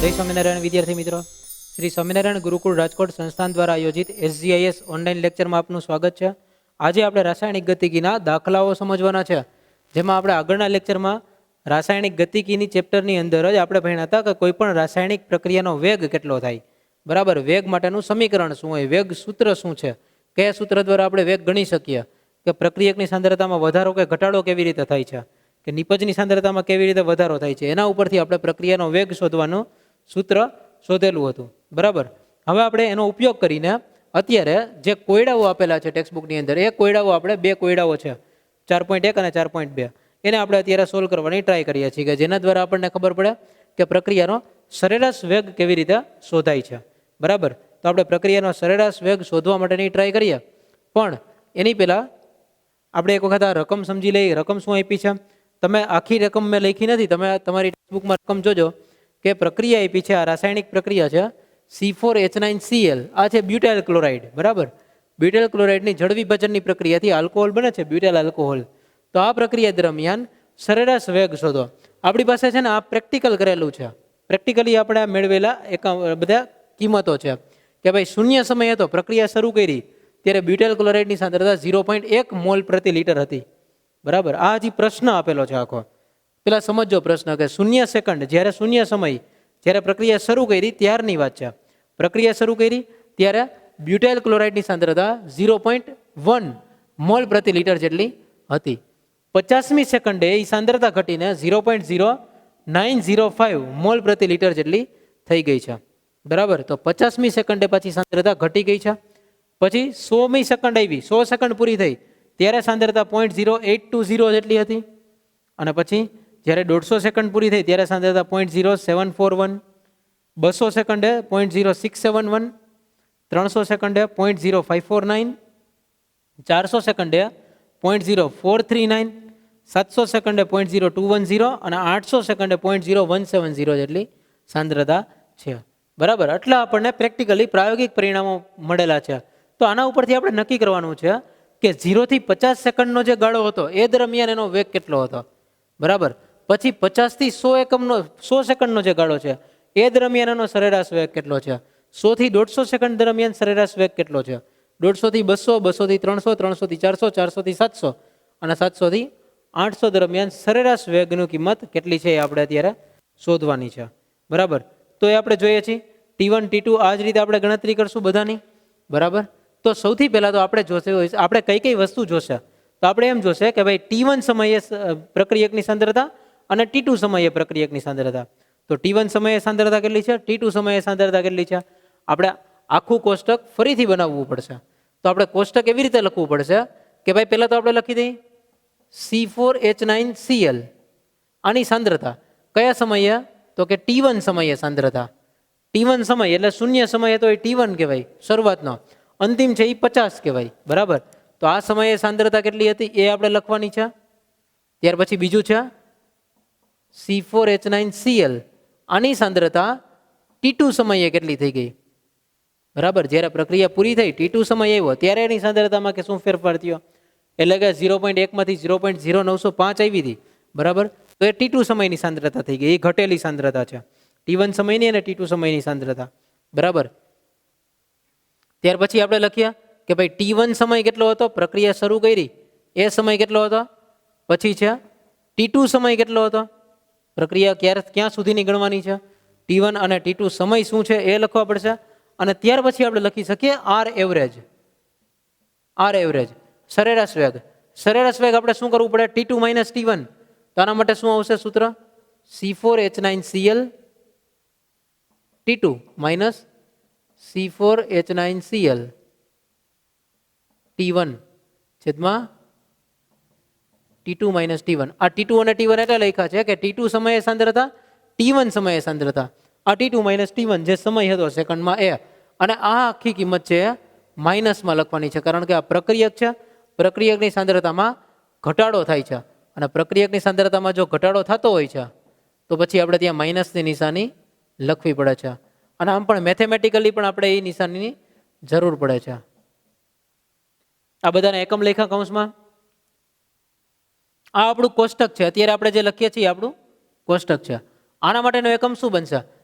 જય સ્વામિનારાયણ વિદ્યાર્થી મિત્રો, શ્રી સ્વામિનારાયણ ગુરુકુળ રાજકોટ સંસ્થાન દ્વારા આયોજિત SGIS ઓનલાઈન લેક્ચરમાં આપનું સ્વાગત છે. આજે આપણે રાસાયણિક ગતિકીના દાખલાઓ સમજવાના છે, જેમાં આપણે આગળના લેક્ચરમાં રાસાયણિક ગતિકીની ચેપ્ટરની અંદર જ આપણે ભણ્યા હતા કે કોઈ પણ રાસાયણિક પ્રક્રિયાનો વેગ કેટલો થાય. બરાબર, વેગ માટેનું સમીકરણ શું હોય, વેગ સૂત્ર શું છે, કયા સૂત્ર દ્વારા આપણે વેગ ગણી શકીએ, કે પ્રક્રિયકની સાંદ્રતામાં વધારો કે ઘટાડો કેવી રીતે થાય છે, કે નિપજની સાંદ્રતામાં કેવી રીતે વધારો થાય છે, એના ઉપરથી આપણે પ્રક્રિયાનો વેગ શોધવાનું સૂત્ર શોધેલું હતું. બરાબર, હવે આપણે એનો ઉપયોગ કરીને અત્યારે જે કોયડાઓ આપેલા છે ટેક્સ્ટબુકની અંદર, એ કોયડાઓ આપણે બે કોયડાઓ છે 4.1 અને 4.2, એને આપણે અત્યારે સોલ્વ કરવાની ટ્રાય કરીએ છીએ, કે જેના દ્વારા આપણને ખબર પડે કે પ્રક્રિયાનો સરેરાશ વેગ કેવી રીતે શોધાય છે. બરાબર, તો આપણે પ્રક્રિયાનો સરેરાશ વેગ શોધવા માટેની ટ્રાય કરીએ, પણ એની પહેલાં આપણે એક વખત આ રકમ સમજી લઈએ. રકમ શું આપી છે, તમે આખી રકમ મેં લખી નથી, તમે તમારી ટેક્સ્ટબુકમાં રકમ જોજો કે પ્રક્રિયા આપી છે, આ રાસાયણિક પ્રક્રિયા છે C4H9Cl. આ છે બ્યુટાઇલ ક્લોરાઇડ. બરાબર, બ્યુટાઇલ ક્લોરાઇડની જળ વિભાજનની પ્રક્રિયાથી આલ્કોહોલ બને છે, બ્યુટાઇલ આલ્કોહોલ. તો આ પ્રક્રિયા દરમિયાન સરેરાશ વેગ શોધો. આપણી પાસે છે ને આ પ્રેક્ટિકલ કરેલું છે, પ્રેક્ટિકલી આપણે મેળવેલા એક બધા કિંમતો છે કે ભાઈ શૂન્ય સમયે તો પ્રક્રિયા શરૂ કરી ત્યારે બ્યુટાઇલ ક્લોરાઇડની સાંદ્રતા 0.1 મોલ પ્રતિ લિટર હતી. બરાબર, આ હજી પ્રશ્ન આપેલો છે આખો. પેલા સમજો પ્રશ્ન કે શૂન્ય સેકન્ડ, જ્યારે શૂન્ય સમય, જ્યારે પ્રક્રિયા શરૂ કરી ત્યારની વાત છે. પ્રક્રિયા શરૂ કરી ત્યારે બ્યુટાઇલ ક્લોરાઇડની સાંદ્રતા 0.1 મોલ પ્રતિ લિટર જેટલી હતી. 50મી સેકન્ડે એ સાંદ્રતા ઘટીને 0.0905 મોલ પ્રતિ લિટર જેટલી થઈ ગઈ છે. બરાબર, તો 50મી સેકન્ડે પછી સાંદ્રતા ઘટી ગઈ છે. પછી 100મી સેકન્ડ આવી, 100 સેકન્ડ પૂરી થઈ ત્યારે સાંદ્રતા 0.0820 જેટલી હતી. અને પછી જ્યારે 150 સેકન્ડ પૂરી થઈ ત્યારે સાંદ્રતા 0.0741, 200 સેકન્ડે 0.0671, 300 સેકન્ડે 0.0549, 400 સેકન્ડે 0.0439, 700 સેકન્ડે 0.0210 અને 800 સેકન્ડે 0.0170 જેટલી સાંદ્રતા છે. બરાબર, આટલા આપણને પ્રેક્ટિકલી પ્રાયોગિક પરિણામો મળેલા છે. તો આના ઉપરથી આપણે નક્કી કરવાનું છે કે 0 થી 50 સેકન્ડનો જે ગાળો હતો એ દરમિયાન એનો વેગ કેટલો હતો. બરાબર, પછી 50 થી 100 એકમનો 100 સેકન્ડનો જે ગાળો છે એ દરમિયાન એનો સરેરાશ વેગ કેટલો છે. 100 થી 150 સેકન્ડ દરમિયાન સરેરાશ વેગ કેટલો છે. 150 થી 200, 200 થી 300, 300 થી 400, 400 થી 700 અને 700 થી 800 દરમિયાન સરેરાશ વેગની કિંમત કેટલી છે એ આપણે અત્યારે શોધવાની છે. બરાબર, તો એ આપણે જોઈએ છીએ T1 T2 આ જ રીતે આપણે ગણતરી કરશું બધાની. બરાબર, તો સૌથી પહેલાં તો આપણે જોશે, આપણે કઈ કઈ વસ્તુ જોશે, તો આપણે એમ જોશે કે ભાઈ T1 સમયે પ્રક્રિયકની સાંદ્રતા અને T2 સમયે પ્રક્રિયકની સાંદ્રતા. તો T1 સમયે સાંદ્રતા કેટલી છે, T2 સમયે સાંદ્રતા કેટલી છે, આપણે આખું કોષ્ટક ફરીથી બનાવવું પડશે. તો આપણે કોષ્ટક એવી રીતે લખવું પડશે કે ભાઈ પહેલાં તો આપણે લખી દઈએ C4H9Cl, આની સાંદ્રતા કયા સમયે, તો કે T1 સમયે સાંદ્રતા. T1 સમય એટલે શૂન્ય સમયે તો એ T1 કહેવાય, શરૂઆતનો. અંતિમ છે એ 50 કહેવાય. બરાબર, તો આ સમયે સાંદ્રતા કેટલી હતી એ આપણે લખવાની છે. ત્યાર પછી બીજું છે C4H9Cl, આની સાંદ્રતા T2 સમયે કેટલી થઈ ગઈ. બરાબર, જ્યારે પ્રક્રિયા પૂરી થઈ T2 સમય આવ્યો ત્યારે એની સાંદ્રતામાં કે શું ફેરફાર થયો, એટલે કે 0.1 માંથી 0.0905 આવી હતી. બરાબર, તો એ T2 સમયની સાંદ્રતા થઈ ગઈ, એ ઘટેલી સાંદ્રતા છે. T1 સમયની અને T2 સમયની સાંદ્રતા. બરાબર, ત્યાર પછી આપણે લખીએ કે ભાઈ T1 સમય કેટલો હતો, પ્રક્રિયા શરૂ કરી એ સમય કેટલો હતો. પછી છે T2 સમય કેટલો હતો, પ્રક્રિયા ક્યાં સુધીની ગણવાની છે. T1 અને T2 સમય શું છે એ લખવા પડશે. અને ત્યાર પછી આપણે લખી શકીએ R એવરેજ. R એવરેજ સરેરાશ વેગ. સરેરાશ વેગ આપણે શું કરવું પડે, T2 માઇનસ T1. તો આના માટે શું આવશે સૂત્ર, C4H9Cl T2 minus C4H9Cl T1 છેદમાં T2 માઇનસ T1. આ T2 અને T1 એટલે લખ્યા છે કે T2 સમયે સાંદ્રતા, T1 સમયે સાંદ્રતા. આ T2 માઇનસ T1 જે સમય હતો સેકન્ડમાં એ, અને આ આખી કિંમત છે માઇનસમાં લખવાની છે, કારણ કે આ પ્રક્રિયક છે, પ્રક્રિયકની સાંદ્રતામાં ઘટાડો થાય છે. અને પ્રક્રિયકની સાંદ્રતામાં જો ઘટાડો થતો હોય છે તો પછી આપણે ત્યાં માઇનસની નિશાની લખવી પડે છે. અને આમ પણ મેથેમેટિકલી પણ આપણે એ નિશાનીની જરૂર પડે છે. આ બધાના એકમ લેખા કૌંસમાં. આ આપણું કોષ્ટક છે, અત્યારે આપણે જે લખીએ છીએ આપણું કોષ્ટક છે. આના માટેનો એકમ શું બનશે,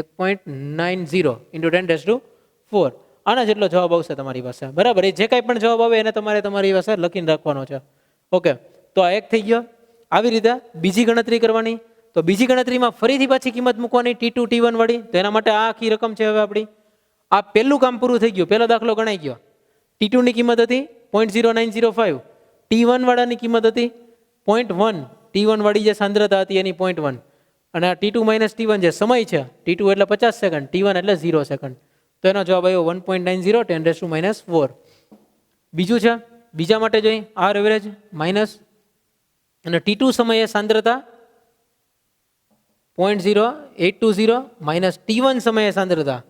1.90 ઇન્ટુ 10⁴ આના જેટલો જવાબ આવશે તમારી પાસે. બરાબર, એ જે કાંઈ પણ જવાબ આવે એને તમારે તમારી પાસે લખીને રાખવાનો છે. ઓકે, તો આ એક થઈ ગયો. આવી રીતે બીજી ગણતરી કરવાની. તો બીજી ગણતરીમાં ફરીથી પાછી કિંમત મૂકવાની T2 T1 વાળી. તો એના માટે આ આખી રકમ છે. હવે આપણી આ પહેલું કામ પૂરું થઈ ગયું, પહેલો દાખલો ગણાઈ ગયો. T2 ની કિંમત હતી 0.0905, T1 વાળાની કિંમત હતી 0.1, T1 વાળી જે સાંદ્રતા હતી એની 0.1, અને આ T2 માઇનસ T1 જે સમય છે, T2 એટલે 50 સેકન્ડ, T1 એટલે 0 સેકન્ડ. તો એનો જવાબ આવ્યો 1.90 10⁻⁴. બીજું છે, બીજા માટે જોઈ આર એવરેજ માઇનસ, અને T2 સમયે સાંદ્રતા 0.0820 માઇનસ T1 સમયે સાંદ્રતા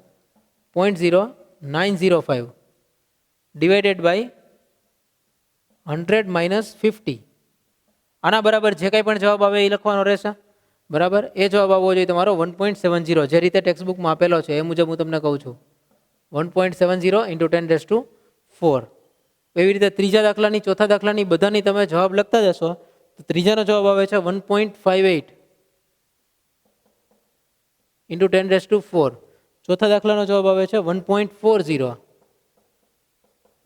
0.0905 ડિવાઇડેડ બાય 100 માઇનસ 50. આના બરાબર જે કાંઈ પણ જવાબ આવે એ લખવાનો રહેશે. બરાબર, એ જવાબ આવવો જોઈએ તમારો 1.70, જે રીતે ટેક્સ્ટ બુકમાં આપેલો છે એ મુજબ હું તમને કહું છું. 1.70 ઇન્ટુ 10⁴. એવી રીતે ત્રીજા દાખલાની, ચોથા દાખલાની બધાની તમે જવાબ લખતા જશો તો ત્રીજાનો જવાબ આવે છે 1.58 ઇન્ટુ 10⁴. ચોથા દાખલાનો જવાબ આવે છે 1.40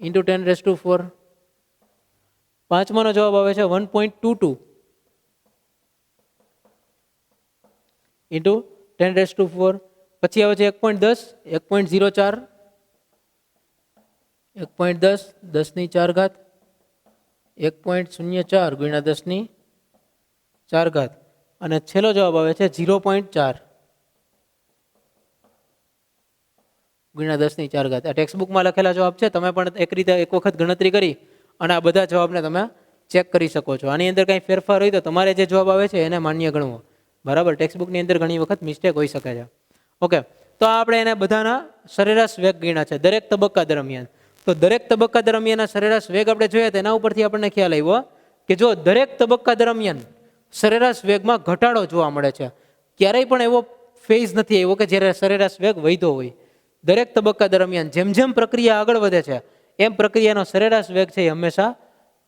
ઇન્ટુ 10⁴. પાંચમાનો જવાબ આવે છે 1.22 ઇન્ટુ 10⁴. પછી આવે છે 1.10, 1.04, 1.10 10⁴, 1.04 ગુણ્યા 10⁴, અને છેલ્લો જવાબ આવે છે 0.4 ગુણ્યા 10⁴. આ ટેક્સ્ટ બુકમાં લખેલા જવાબ છે. તમે પણ એક રીતે એક વખત ગણતરી કરી અને આ બધા જવાબને તમે ચેક કરી શકો છો. આની અંદર કંઈ ફેરફાર હોય તો તમારે જે જવાબ આવે છે એને માન્ય ગણવો. બરાબર, ટેક્સ્ટ બુકની અંદર ઘણી વખત મિસ્ટેક હોઈ શકે છે. ઓકે, તો આપણે એને બધાના સરેરાશ વેગ ગણ્યા છે દરેક તબક્કા દરમિયાન. તો દરેક તબક્કા દરમિયાનના સરેરાશ વેગ આપણે જોયા તો એના ઉપરથી આપણને ખ્યાલ આવ્યો કે જો દરેક તબક્કા દરમિયાન સરેરાશ વેગમાં ઘટાડો જોવા મળે છે. ક્યારેય પણ એવો ફેઝ નથી આવ્યો કે જ્યારે સરેરાશ વેગ વધ્યો હોય. દરેક તબક્કા દરમિયાન જેમ જેમ પ્રક્રિયા આગળ વધે છે એમ પ્રક્રિયાનો સરેરાશ વેગ છે એ હંમેશા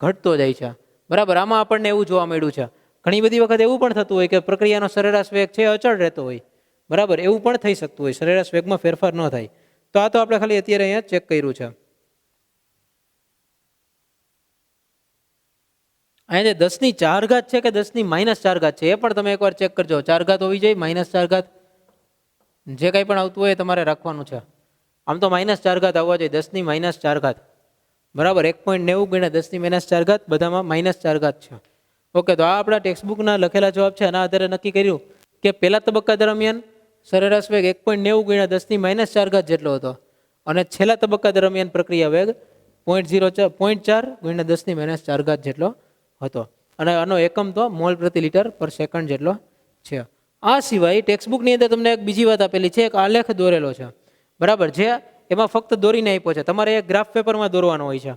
ઘટતો જાય છે. બરાબર, આમાં આપણને એવું જોવા મળ્યું છે. ઘણી બધી વખત એવું પણ થતું હોય કે પ્રક્રિયાનો સરેરાશ વેગ છે અચળ રહેતો હોય. બરાબર, એવું પણ થઈ શકતું હોય, સરેરાશ વેગમાં ફેરફાર ન થાય. તો આ તો આપણે ખાલી અત્યારે અહીંયા ચેક કર્યું છે. અહીંયા જે 10⁴ છે કે 10⁻⁴ છે એ પણ તમે એકવાર ચેક કરજો. 4 ઘાત હોવી જોઈએ, -4 ઘાત, જે કંઈ પણ આવતું હોય એ તમારે રાખવાનું છે. આમ તો -4 ઘાત આવવા જોઈએ, 10⁻⁴ ઘાત. બરાબર, 1.90 ગુણ્યા 10⁻⁴ ઘાત, બધામાં -4 ઘાત છે. ઓકે, તો આ આપણા ટેક્સ્ટ બુકના લખેલા જવાબ છે. આના આધારે નક્કી કર્યું કે પહેલા તબક્કા દરમિયાન સરેરાશ વેગ 1.90 ગુણ્યા 10⁻⁴ ઘાત જેટલો હતો, અને છેલ્લા તબક્કા દરમિયાન પ્રક્રિયા વેગ 0.4 ગુણ્યા 10⁻⁴ ઘાત જેટલો હતો, અને આનો એકમ તો મોલ પ્રતિ લિટર પર સેકન્ડ જેટલો છે. આ સિવાય ટેક્સ્ટ બુકની અંદર તમને એક બીજી વાત આપેલી છે, એક આલેખ દોરેલો છે. બરાબર, જે એમાં ફક્ત દોરીને આપ્યો છે, તમારે એક ગ્રાફ પેપરમાં દોરવાનો હોય છે.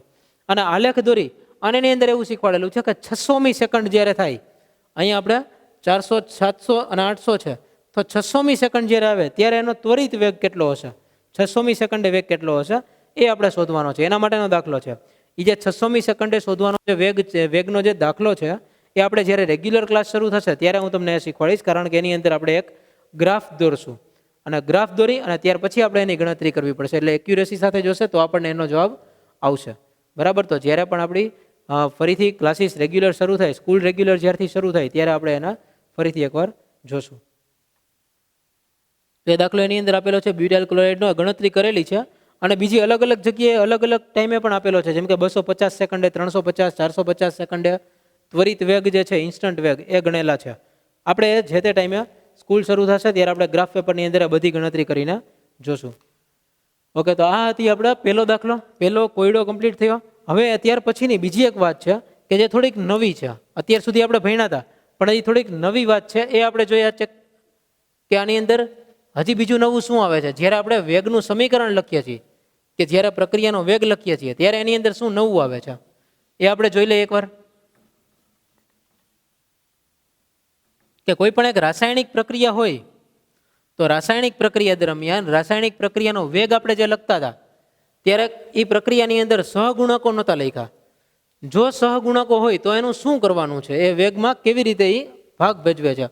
અને આલેખ દોરી અને એની અંદર એવું શીખવાડેલું છે કે 600મી સેકન્ડ જ્યારે થાય, અહીંયા આપણે 400, 700 અને 800 છે, તો 600મી સેકન્ડ જ્યારે આવે ત્યારે એનો ત્વરિત વેગ કેટલો હશે, 600મી સેકન્ડે વેગ કેટલો હશે એ આપણે શોધવાનો છે. એના માટેનો દાખલો છે. એ જે 600મી સેકન્ડે શોધવાનો જે વેગ છે, વેગનો જે દાખલો છે એ આપણે જ્યારે રેગ્યુલર ક્લાસ શરૂ થશે ત્યારે હું તમને એ શીખવાડીશ, કારણ કે એની અંદર આપણે એક ગ્રાફ દોરશું, અને ગ્રાફ દોરી અને ત્યાર પછી આપણે એની ગણતરી કરવી પડશે. એટલે એક્યુરેસી સાથે જોશે તો આપણને એનો જવાબ આવશે. બરાબર, તો જ્યારે પણ આપણી ફરીથી ક્લાસીસ રેગ્યુલર શરૂ થાય, સ્કૂલ રેગ્યુલર જ્યારથી શરૂ થાય ત્યારે આપણે એના ફરીથી એકવાર જોશું. તો એ દાખલો એની અંદર આપેલો છે, બ્યુટાઇલ ક્લોરાઇડનો ગણતરી કરેલી છે, અને બીજી અલગ અલગ જગ્યાએ અલગ અલગ ટાઈમે પણ આપેલો છે, જેમ કે 250 સેકન્ડે, 350, 450 સેકન્ડે ત્વરિત વેગ જે છે, ઇન્સ્ટન્ટ વેગ એ ગણેલા છે. આપણે જે તે ટાઈમે સ્કૂલ શરૂ થશે ત્યારે આપણે ગ્રાફ પેપરની અંદર બધી ગણતરી કરીને જોશું. ઓકે, તો આ હતી આપણે પહેલો દાખલો, પહેલો કોયડો કમ્પ્લીટ થયો. હવે અત્યાર પછીની બીજી એક વાત છે કે જે થોડીક નવી છે. અત્યાર સુધી આપણે ભણ્યા હતા, પણ એ થોડીક નવી વાત છે. એ આપણે જોયા છે કે આની અંદર હજી બીજું નવું શું આવે છે. જ્યારે આપણે વેગનું સમીકરણ લખીએ છીએ કે જ્યારે પ્રક્રિયાનો વેગ લખીએ છીએ ત્યારે એની અંદર શું નવું આવે છે એ આપણે જોઈ લઈએ એકવાર. કે કોઈ પણ એક રાસાયણિક પ્રક્રિયા હોય તો રાસાયણિક પ્રક્રિયા દરમિયાન રાસાયણિક પ્રક્રિયાનો વેગ આપણે જે લખતા હતા ત્યારે એ પ્રક્રિયાની અંદર સહગુણકો નહોતા લખ્યા. જો સહગુણકો હોય તો એનું શું કરવાનું છે, એ વેગમાં કેવી રીતે એ ભાગ ભજવે છે.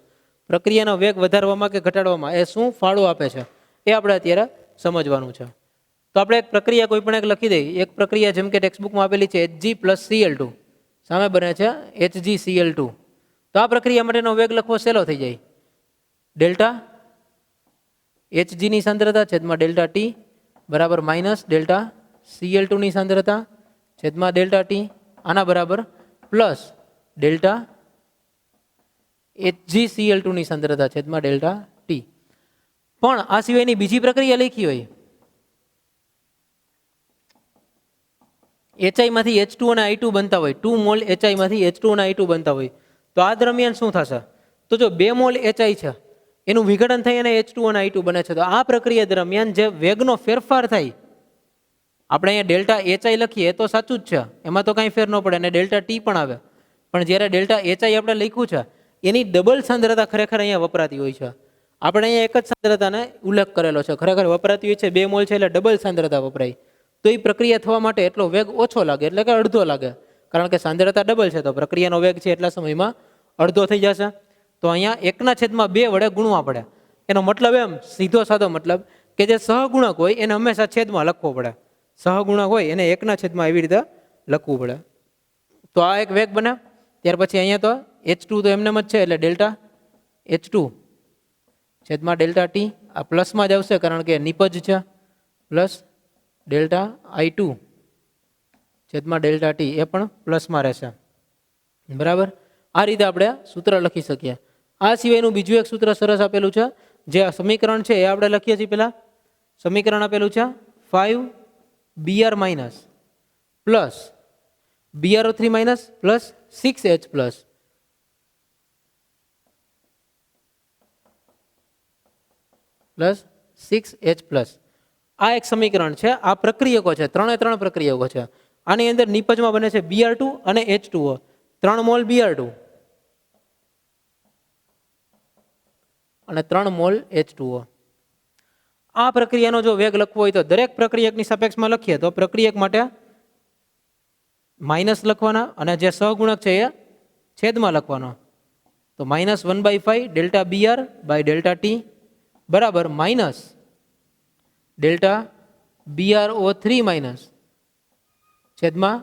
પ્રક્રિયાનો વેગ વધારવામાં કે ઘટાડવામાં એ શું ફાળો આપે છે એ આપણે અત્યારે સમજવાનું છે. તો આપણે એક પ્રક્રિયા કોઈ પણ એક લખી દઈએ. એક પ્રક્રિયા જેમ કે ટેક્સ્ટબુકમાં આપેલી છે Hg+Cl2, સામે બને છે HgCl2. તો આ પ્રક્રિયા માટેનો વેગ લખવો સહેલો થઈ જાય. ડેલ્ટા Hg ની સાંદ્રતા છેદમાં ડેલ્ટા ટી બરાબર માઇનસ ડેલ્ટા Cl2 ની સાંદ્રતા છેદમાં ડેલ્ટા ટી આના બરાબર પ્લસ ડેલ્ટા HgCl2 ની સાંદ્રતા છેદમાં ડેલ્ટા ટી. પણ આ સિવાયની બીજી પ્રક્રિયા લખી હોય, HI માંથી H2 અને I2 બનતા હોય, 2 મોલ HI માંથી H2 અને I2 બનતા હોય, તો આ દરમિયાન શું થશે? તો જો 2 મોલ HI છે એનું વિઘટન થઈ અને H2 અને I2 બને છે. તો આ પ્રક્રિયા દરમિયાન જે વેગનો ફેરફાર થાય, આપણે અહીંયા ડેલ્ટા HI લખીએ તો સાચું જ છે, એમાં તો કાંઈ ફેર ન પડે, અને ડેલ્ટા ટી પણ આવે. પણ જ્યારે ડેલ્ટા HI આપણે લખ્યું છે એની ડબલ સાંદ્રતા ખરેખર અહીંયા વપરાતી હોય છે. આપણે અહીંયા એક જ સાંદ્રતાને ઉલ્લેખ કરેલો છે, ખરેખર વપરાતી હોય છે 2 મોલ છે એટલે ડબલ સાંદ્રતા વપરાય. તો એ પ્રક્રિયા થવા માટે એટલો વેગ ઓછો લાગે, એટલે કે અડધો લાગે, કારણ કે સાંદ્રતા ડબલ છે તો પ્રક્રિયાનો વેગ છે એટલા સમયમાં અડધો થઈ જશે. તો અહીંયા 1/2 વડે ગુણવા પડે. એનો મતલબ એમ, સીધો સાદો મતલબ કે જે સહગુણક હોય એને હંમેશા છેદમાં લખવો પડે. સહગુણક હોય એને 1/2 એવી રીતે લખવું પડે. તો આ એક વેગ બને. ત્યાર પછી અહીંયા તો H2 તો એમને જ છે એટલે ડેલ્ટા H2 છેદમાં ડેલ્ટા ટી, આ પ્લસમાં જ આવશે કારણ કે નિપજ છે, પ્લસ ડેલ્ટા I2 છેદમાં ડેલ્ટા ટી એ પણ પ્લસમાં રહેશે. બરાબર, આ રીતે આપણે સૂત્ર લખી શકીએ. આ સિવાયનું બીજું એક સૂત્ર સરસ આપેલું છે, જે સમીકરણ છે એ આપણે લખીએ છીએ. પહેલા સમીકરણ આપેલું છે 5Br minus plus BrO3 minus plus 6H plus plus 6H plus. આ એક સમીકરણ છે. આ પ્રક્રિયકો છે, 3 પ્રક્રિયકો છે. આની અંદર નિપજમાં બને છે Br2 અને H2O, 3 મોલ Br2 અને 3 મોલ H2O. આ પ્રક્રિયાનો જો વેગ લખવો હોય તો દરેક પ્રક્રિયકની સાપેક્ષમાં લખીએ તો પ્રક્રિયક માટે માઇનસ લખવાના અને જે સહગુણક છે એ છેદમાં લખવાનો. તો -1/5 delta Br by delta T બરાબર માઇનસ ડેલ્ટા BrO3 માઇનસ છેદમાં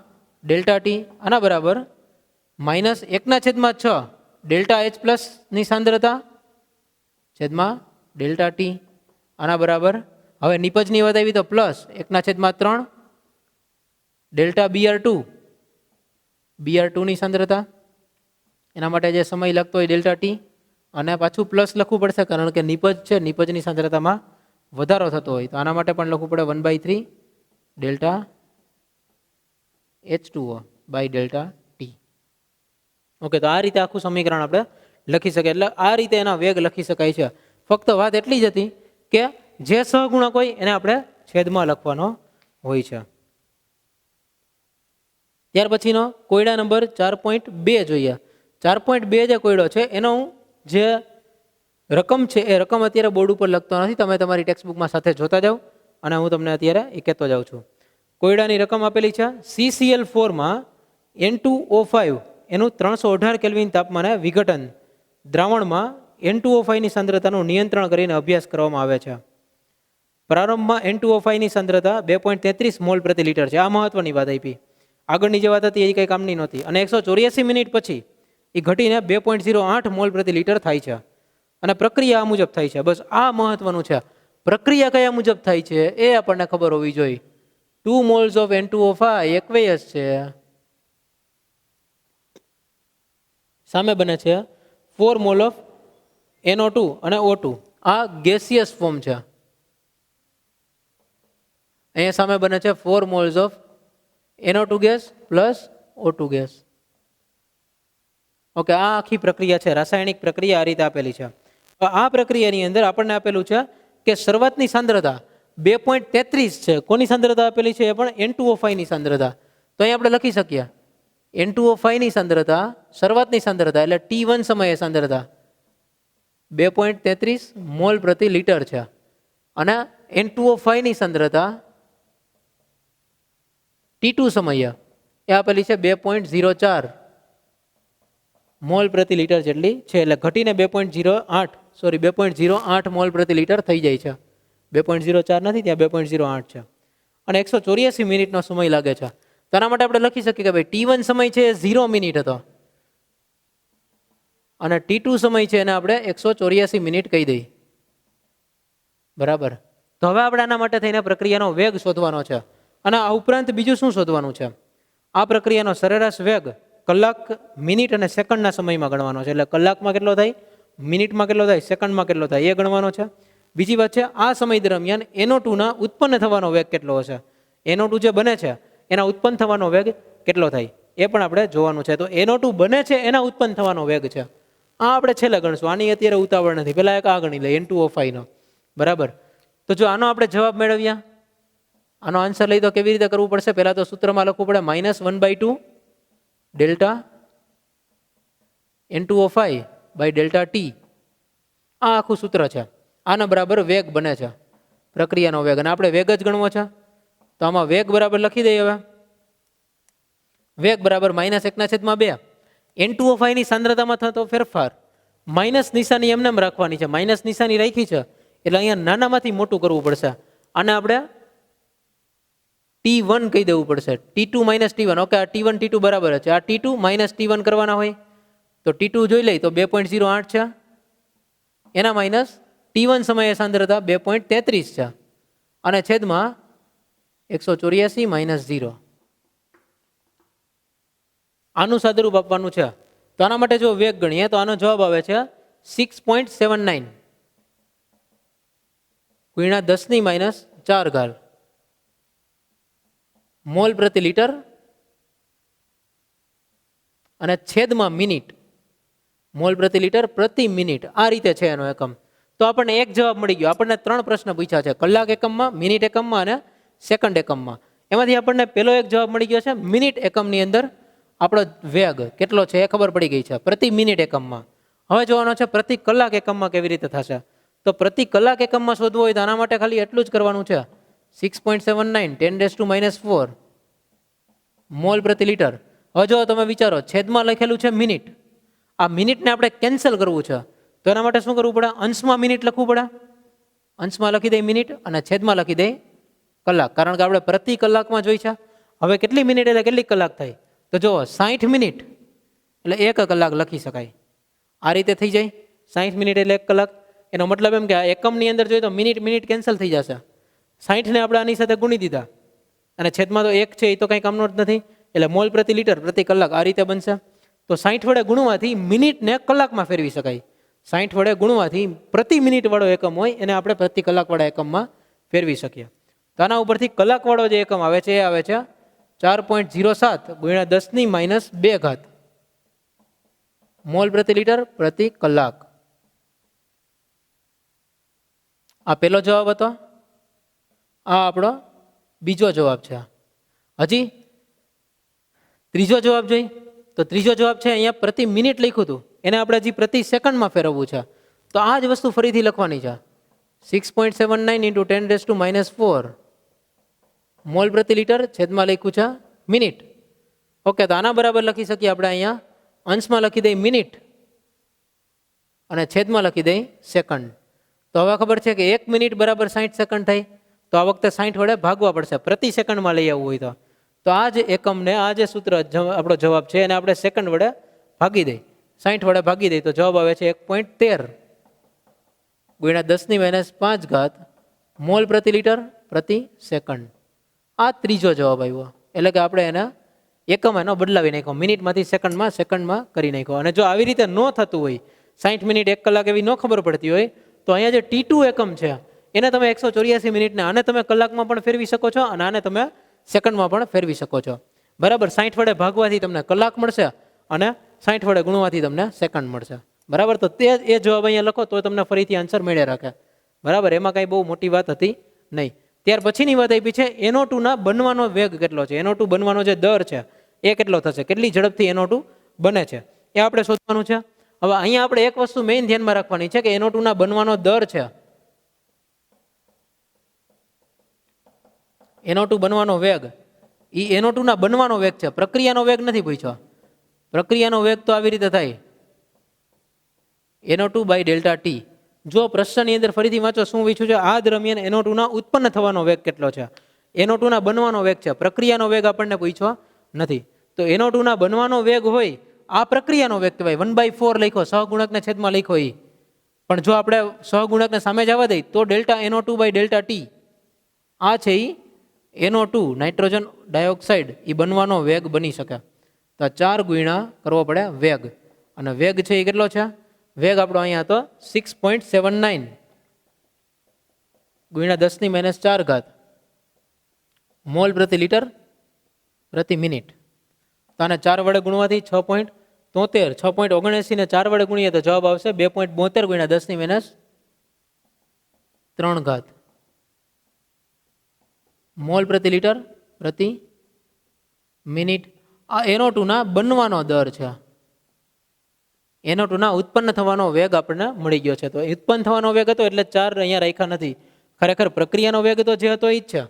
ડેલ્ટા ટી, આના બરાબર -1/6 ડેલ્ટા H પ્લસ ની સાંદ્રતા છેદમાં ડેલ્ટા ટી, આના બરાબર હવે નિપજની વાત આવી તો પ્લસ 1/3 ડેલ્ટા BR2 ની સાંદ્રતા, એના માટે જે સમય લાગતો હોય ડેલ્ટા ટી, અને પાછું પ્લસ લખવું પડશે કારણ કે નિપજ છે, નિપજની સાંદ્રતામાં વધારો થતો હોય, તો આના માટે પણ લખવું પડે 1/3 delta H2O by delta T. Okay, તો આ રીતે આખું સમીકરણ આપણે લખી શકીએ. એટલે આ રીતે એના વેગ લખી શકાય છે. ફક્ત વાત એટલી જ હતી કે જે સહગુણક હોય એને આપણે છેદમાં લખવાનો હોય છે. ત્યાર પછીનો કોયડા નંબર 4.2 જોઈએ. 4.2 જે કોયડો છે એનો જે રકમ છે એ રકમ અત્યારે બોર્ડ ઉપર લખતો નથી, તમે તમારી ટેક્સ્ટબુકમાં સાથે જોતા જાઓ અને હું તમને અત્યારે એ કહેતો જાઉં છું. કોયડાની રકમ આપેલી છે CCl4માં N2O5 એનું 318 કેલ્વિન તાપમાને વિઘટન દ્રાવણમાં N2O5 ની સાંદ્રતાનું નિયંત્રણ કરીને અભ્યાસ કરવામાં આવે છે. પ્રારંભમાં N2O5 ની સાંદ્રતા 2.33 મોલ પ્રતિ લિટર છે. આ મહત્વની વાત આપી. આગળની જે વાત હતી એ કંઈ કામની નહોતી. અને 184 મિનિટ પછી એ ઘટીને 2.08 મોલ પ્રતિ લિટર થાય છે. અને પ્રક્રિયા આ મુજબ થાય છે. બસ આ મહત્વનું છે. પ્રક્રિયા કયા મુજબ થાય છે એ આપણને ખબર હોવી જોઈએ. 2 મોલ્સ ઓફ N2O5 એકવેયસ છે, સામે બને છે 4 મોલ ઓફ NO2 અને O2. આ ગેસિયસ ફોર્મ છે. અહીંયા સામે બને છે 4 moles of NO2 gas plus O2 gas. Okay, આ આખી પ્રક્રિયા છે, રાસાયણિક પ્રક્રિયા આ રીતે આપેલી છે. આ પ્રક્રિયાની અંદર આપણને આપેલું છે કે શરૂઆતની સાંદ્રતા 2.33 છે. કોની સાંદ્રતા આપેલી છે? એ પણ N2O5 ની સાંદ્રતા. તો અહીં આપણે લખી શકીએ N2O5 ની સાંદ્રતા, શરૂઆતની સાંદ્રતા એટલે T1 સમયે સાંદ્રતા 2.33 મોલ પ્રતિ લિટર છે. અને N2O5 ની સાંદ્રતા T2 સમયે એ આપેલી છે 2.04 મોલ પ્રતિ લીટર જેટલી છે. એટલે ઘટીને 2.08 મોલ પ્રતિ લીટર થઈ જાય છે. 2.04 નથી, ત્યાં 2.08 છે. અને 184 મિનિટનો સમય લાગે છે. તો આના માટે આપણે લખી શકીએ કે ભાઈ T1 સમય છે એ 0 મિનિટ હતો અને T2 સમય છે એને આપણે 184 મિનિટ કહી દઈએ. બરાબર. તો હવે આપણે આના માટે થઈને પ્રક્રિયાનો વેગ શોધવાનો છે. અને આ ઉપરાંત બીજું શું શોધવાનું છે? આ પ્રક્રિયાનો સરેરાશ વેગ કલાક, મિનિટ અને સેકન્ડના સમયમાં ગણવાનો છે. એટલે કલાકમાં કેટલો થાય, મિનિટમાં કેટલો થાય, સેકન્ડમાં કેટલો થાય એ ગણવાનો છે. બીજી વાત છે, આ સમય દરમિયાન NO2 ના ઉત્પન્ન થવાનો વેગ કેટલો હશે. NO2 જે બને છે એના ઉત્પન્ન થવાનો વેગ કેટલો થાય એ પણ આપણે જોવાનું છે. તો NO2 બને છે એના ઉત્પન્ન થવાનો વેગ છે. આ આપણે છેલ્લે ગણશું, આની અત્યારે ઉતાવળ નથી. પહેલા એક આ ગણી લે N2O5 નો. બરાબર. તો જો આનો આપણે જવાબ મેળવ્યા, આનો આન્સર લઈ તો કેવી રીતે કરવું પડશે? પહેલા તો સૂત્રમાં લખવું પડે -1/2 delta N2O5 by delta T. આ આખું સૂત્ર છે. આના બરાબર વેગ બને છે, પ્રક્રિયાનો વેગ. અને આપણે વેગ જ ગણવો છે તો આમાં વેગ બરાબર લખી દઈએ. હવે વેગ બરાબર -1/2. N2O5 ની સાંદ્રતામાં થતો ફેરફાર, માઇનસ નિશાની એમને એમ રાખવાની છે. માઇનસ નિશાની રાખી છે એટલે અહીંયા નાનામાંથી મોટું કરવું પડશે. આને આપણે T1 કહી દેવું પડશે. T2 - T1. ઓકે, આ T1 T2 બરાબર છે. આ T2 - T1 કરવાના હોય તો T2 જોઈ લઈ તો 2.08 છે, એના માઇનસ T1 સમયે સાંદ્રતા 2.33 છે અને છેદમાં 184 - 0. આનું સાદુરૂપ આપવાનું છે. તો આના માટે જો વેગ ગણીએ તો આનો જવાબ આવે છે 6.79 ગુણ્યા 10⁻⁴ મોલ પ્રતિ લીટર અને છેદમાં મિનિટ, મોલ પ્રતિ લીટર પ્રતિ મિનિટ. આ રીતે છે એનો એકમ. તો આપણને એક જવાબ મળી ગયો. આપણને 3 પ્રશ્ન પૂછ્યા છે, કલાક એકમમાં, મિનિટ એકમમાં અને સેકન્ડ એકમમાં. એમાંથી આપણને પહેલો એક જવાબ મળી ગયો છે. મિનિટ એકમની અંદર આપણો વેગ કેટલો છે એ ખબર પડી ગઈ છે, પ્રતિ મિનિટ એકમમાં. હવે જોવાનો છે પ્રતિ કલાક એકમમાં કેવી રીતે થશે. તો પ્રતિ કલાક એકમમાં શોધવું હોય તો આના માટે ખાલી એટલું જ કરવાનું છે, 6.79 10⁻⁴ મોલ પ્રતિ લીટર. હવે જો તમે વિચારો, છેદમાં લખેલું છે મિનિટ, આ મિનિટને આપણે કેન્સલ કરવું છે તો એના માટે શું કરવું પડે? અંશમાં મિનિટ લખવું પડે. અંશમાં લખી દઈ મિનિટ અને છેદમાં લખી દઈ કલાક, કારણ કે આપણે પ્રતિ કલાકમાં જોઈ છે. હવે કેટલી મિનિટ એટલે કેટલી કલાક થાય? તો જો 60 મિનિટ એટલે 1 કલાક લખી શકાય. આ રીતે થઈ જાય. 60 મિનિટ એટલે 1 કલાક. એનો મતલબ એમ કે આ એકમની અંદર જોઈએ તો મિનિટ મિનિટ કેન્સલ થઈ જશે. 60ને આપણે આની સાથે ગુણી દીધા અને છેદમાં તો 1 છે, એ તો કંઈ કામનો જ નથી. એટલે મોલ પ્રતિ લીટર પ્રતિ કલાક આ રીતે બનશે. તો 60 વડે ગુણવાથી મિનિટને કલાકમાં ફેરવી શકાય. 60 વડે ગુણવાથી પ્રતિ મિનિટ વાળો એકમ હોય એને આપણે પ્રતિ કલાક વાળા એકમમાં ફેરવી શકીએ. તો આના ઉપરથી કલાક વાળો જે એકમ આવે છે એ આવે છે 4.07 ગુણ્યા 10⁻². મોલ પ્રતિ લીટર પ્રતિ કલાક. આ પહેલો જવાબ હતો. આ આપણો બીજો જવાબ છે. હજી ત્રીજો જવાબ જોઈ તો ત્રીજો જવાબ છે અહીંયા પ્રતિ મિનિટ લખ્યું હતું, એને આપણે હજી પ્રતિ સેકન્ડમાં ફેરવવું છે. તો આ જ વસ્તુ ફરીથી લખવાની છે. 6.79 × 10⁻⁴ મોલ પ્રતિ લીટર, છેદમાં લખ્યું છે મિનિટ. ઓકે, તો આના બરાબર લખી શકીએ આપણે અહીંયા અંશમાં લખી દઈ મિનિટ અને છેદમાં લખી દઈ સેકન્ડ. તો હવે ખબર છે કે 1 મિનિટ બરાબર 60 સેકન્ડ થાય. તો આ વખતે 60 વડે ભાગવા પડશે, પ્રતિ સેકન્ડમાં લઈ આવવું હોય તો. તો આ જ એકમને, આ જે સૂત્ર આપણો જવાબ છે એને આપણે સેકન્ડ વડે ભાગી દઈ, 60 વડે ભાગી દઈ તો જવાબ આવે છે 1.13 ગુણ્યા 10⁻⁵ મોલ પ્રતિ લીટર પ્રતિ સેકન્ડ. આ ત્રીજો જવાબ આવ્યો. એટલે કે આપણે એને એકમ એનો બદલાવી નાખ્યો, મિનિટમાંથી સેકન્ડમાં, સેકન્ડમાં કરી નાખ્યો. અને જો આવી રીતે ન થતું હોય, 60 મિનિટ 1 કલાક એવી ન ખબર પડતી હોય તો અહીંયા જે T2 એકમ છે એને તમે 184 મિનિટને આને તમે કલાકમાં પણ ફેરવી શકો છો અને આને તમે સેકન્ડમાં પણ ફેરવી શકો છો. બરાબર. 60 વડે ભાગવાથી તમને કલાક મળશે અને 60 વડે ગુણવાથી તમને સેકન્ડ મળશે. બરાબર. તો તે એ જવાબ અહીંયા લખો તો તમને ફરીથી આન્સર મળ્યા રાખે. બરાબર. એમાં કાંઈ બહુ મોટી વાત હતી નહીં. ત્યાર પછીની વાત આપી છે NO2 ના બનવાનો વેગ કેટલો છે. NO2 બનવાનો જે દર છે એ કેટલો થશે, કેટલી ઝડપથી NO2 બને છે એ આપણે શોધવાનું છે. હવે અહીંયા આપણે એક વસ્તુ મેઇન ધ્યાનમાં રાખવાની છે કે NO2 ના બનવાનો દર છે, NO2 બનવાનો વેગ, એ NO2 ના બનવાનો વેગ છે, પ્રક્રિયાનો વેગ નથી પૂછ્યો. પ્રક્રિયાનો વેગ તો આવી રીતે થાય NO2 બાય ડેલ્ટા ટી. જો પ્રશ્નની અંદર ફરીથી વાંચો શું પૂછ્યું છે, આ દરમિયાન NO2 ના ઉત્પન્ન થવાનો વેગ કેટલો છે. NO2 ના બનવાનો વેગ છે, પ્રક્રિયાનો વેગ આપણને પૂછ્યો નથી. તો NO2 ના બનવાનો વેગ હોય, આ પ્રક્રિયાનો વેગ કહેવાય. 1/4 લખ્યો, સહગુણકને છેદમાં લખ્યો એ. પણ જો આપણે સહગુણકને સામે જવા દઈએ તો delta NO2 by delta T આ છે એ NO2 નાઇટ્રોજન ડાયોક્સાઇડ એ બનવાનો વેગ બની શકે. તો 4 ગુણ્યા કરવો પડે વેગ, અને વેગ છે એ કેટલો છે, વેગ આપણો અહીંયા હતો 6.79 ગુણ્યા 10⁻⁴ મોલ પ્રતિ લિટર પ્રતિ મિનિટ. તો આને 4 વડે ગુણવાથી 6.73, 6.79 ને 4 વડે ગુણીએ તો જવાબ આવશે 2.72 ગુણ્યા 10⁻³ મોલ પ્રતિ લિટર પ્રતિ મિનિટ. આ NO2 ના બનવાનો દર છે, NO2 ના ઉત્પન્ન થવાનો વેગ આપણને મળી ગયો છે. તો ઉત્પન્ન થવાનો વેગ હતો એટલે 4 અહીંયા રાખ્યા નથી. ખરેખર પ્રક્રિયાનો વેગ તો જે હતો એ જ છે,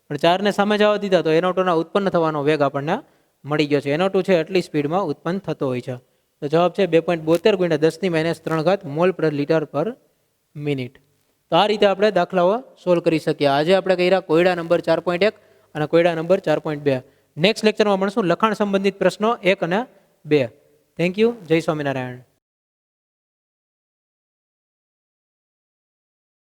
પણ 4 ને સામે જવા દીધા તો NO2 ના ઉત્પન્ન થવાનો વેગ આપણને મળી ગયો છે. NO2 છે એટલી સ્પીડમાં ઉત્પન્ન થતો હોય છે. તો જવાબ છે 2.72 ગુણ્યા 10⁻³ મોલ પર લિટર પર મિનિટ. તો આ રીતે આપણે દાખલાઓ સોલ્વ કરી શકીએ. આજે આપણે કર્યા કોયડા નંબર 4.1 અને કોયડા નંબર 4.2. નેક્સ્ટ લેક્ચરમાં મળશું લખાણ સંબંધિત પ્રશ્નો 1 અને 2. Thank you. જય સ્વામિનારાયણ.